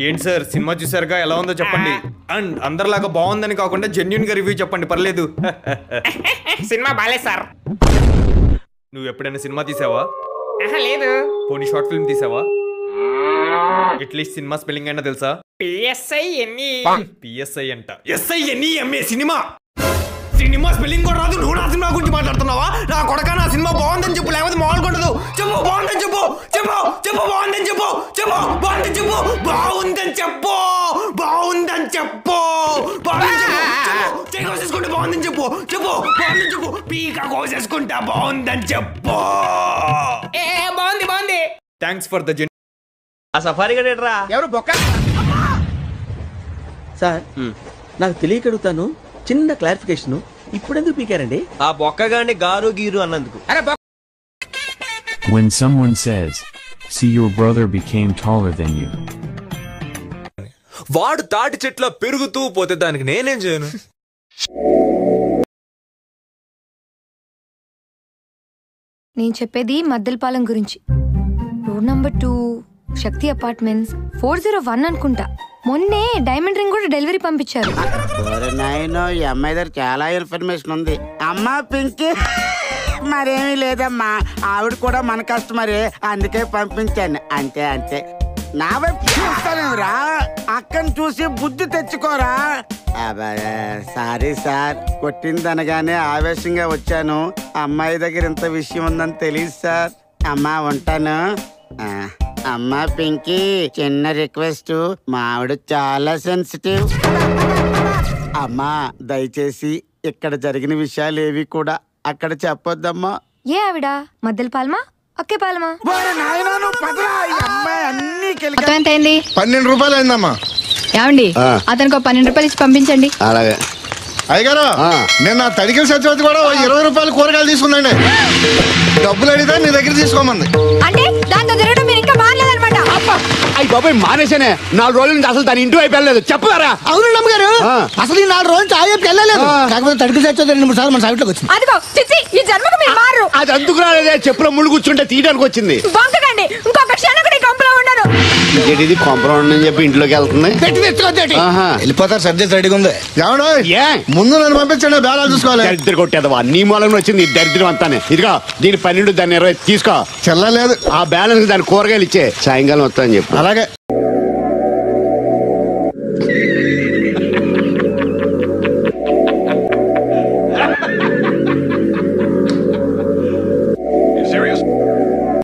ఏంటి sir cinema చూసారుగా, ఎలా ఉందో చెప్పండి. అండ్ అందరిలాగా బాగుందని కాకుండా జెన్యున్ గా రివ్యూ చెప్పండి, పర్లేదు. సినిమా బాలేదు సార్. నువ్వు ఎప్పుడైనా సినిమా తీసావా? లేదు. పోనీ షార్ట్ ఫిల్మ్ తీసావా? అట్లీస్ట్ సినిమా స్పెల్లింగ్ అయినా తెలుసా? పిఎస్ఐ అంట, SINEMA. సినిమా స్పెల్లింగ్ కూడా రాదు, నువ్వు నా సినిమా గురించి మాట్లాడుతున్నావా? నా కొడక, నా సినిమా బాగుందని చెప్పు, లేకపోతే మామూలుగా ఉండదు. చెప్పు బాగుందని చెప్పు, చెప్పు చెప్పు బాగుందని చెప్పు, చెప్పు బాగుందని చెప్పు, బాగుందని చెప్పు, బాగుందని చెప్పు, కోసేసుకుంటే బాగుందని చెప్పు, చెప్పు బాగుందని చెప్పు, పీక కోసేసుకుంటా బాగుందని చెప్పు. బాగుంది బాగుంది. థ్యాంక్స్ ఫర్ ద ఆ సఫారీ గడేట్రా ఎవరు బొక్క సార్? నాకు తెలియక అడుగుతాను, చిన్న క్లారిఫికేషన్. ఇప్పుడెందుకు పీకారండి? ఆ బొక్కగాని గారు గీరు అన్నందుకు. When someone says, see your brother became taller than you. వాడు తాటి చెట్ల పెరుగుతూ పోతే దానికి నేనేం చేయను? నేను చెప్పేది మద్దెలపాలెం గురించి. రోడ్ నంబర్ 2 శక్తి అపార్ట్మెంట్స్ 401 అనుకుంటా. మొన్నే డైమండ్ రింగ్ కూడా డెలివరీ పంపించారు. ఈ అమ్మాయి దగ్గర చాలా ఇన్ఫర్మేషన్ ఉంది. అమ్మా పింకీ మరేమీ లేదమ్మా, ఆవిడ కూడా మన కస్టమరే, అందుకే పంపించాను. అంతే అంతే. నా వైపు చూస్తానేరా, అక్కని చూసి బుద్ధి తెచ్చుకోరా. సారీ సార్, కొట్టిందనగానే ఆవేశంగా వచ్చాను. అమ్మాయి దగ్గర ఇంత విషయం ఉందని తెలియదు సార్. అమ్మా ఉంటాను. అమ్మా పింకీ, చిన్న రిక్వెస్ట్, మా ఆవిడ చాలా సెన్సిటివ్. అమ్మా దయచేసి ఇక్కడ జరిగిన విషయాలు ఏవి కూడా అక్కడ చెప్పొద్దమ్మా. ఏ ఆవిడ మద్దెలపాలమా అక్కేపాలమా? 12 రూపాయలు అయిందమ్మా. ఏమండి, అతనికి 12 రూపాయలు ఇచ్చి పంపించండి. అలాగే. అయ్యగారు, నేను నా తడికి సచివతి కూడా 20 రూపాయలు కూరగాయలు తీసుకున్నాండి. డబ్బులు అడిగితే నీ దగ్గర తీసుకోమంది. అంటే దాంతో తిరగడం మీరు ఇంకా మానలేదన్నమాట. అయ్యి బాబాయ్, మానేసానే. 4 రోజుల నుంచి అసలు తన ఇంటి వైపు వెళ్ళలేదు. చెప్పారా? అవును నమ్మగారు, అసలు ఈ 4 రోజులు చాయ్ వెళ్ళలేదు. కాకపోతే తడికి సచ్చేది 2-3 సార్లు మన సైట్లోకి వచ్చింది. అదిగో చిచ్చి, ఈ జన్మకు మీరు మారు. అది అందుకు రాలేదే, చెప్పులో ముళ్ళు కూర్చుంటే తీయడానికి వచ్చింది. బాగుందండి, ఇంకొక క్షణం కూడా కంపలో ఉండను. ఇది కాంపౌండ్ అని చెప్పి ఇంట్లోకి వెళ్తుంది. వెళ్ళిపోతారు, సబ్జెక్ట్ రెడీగా ఉంది. ముందు నన్ను పంపించండి, బేరాలు చూసుకోవాలి. దరిద్ర కొట్టేదవా, నీ మూలంగా వచ్చింది ఈ దరిద్రం అంతానే. ఇదిగో దీని 12, దాన్ని 20 తీసుకో. చెల్లలేదు. ఆ బ్యాలెన్స్ దాని కూరగాయలు ఇచ్చే, సాయంకాలం వస్తా అని చెప్పు. అలాగే.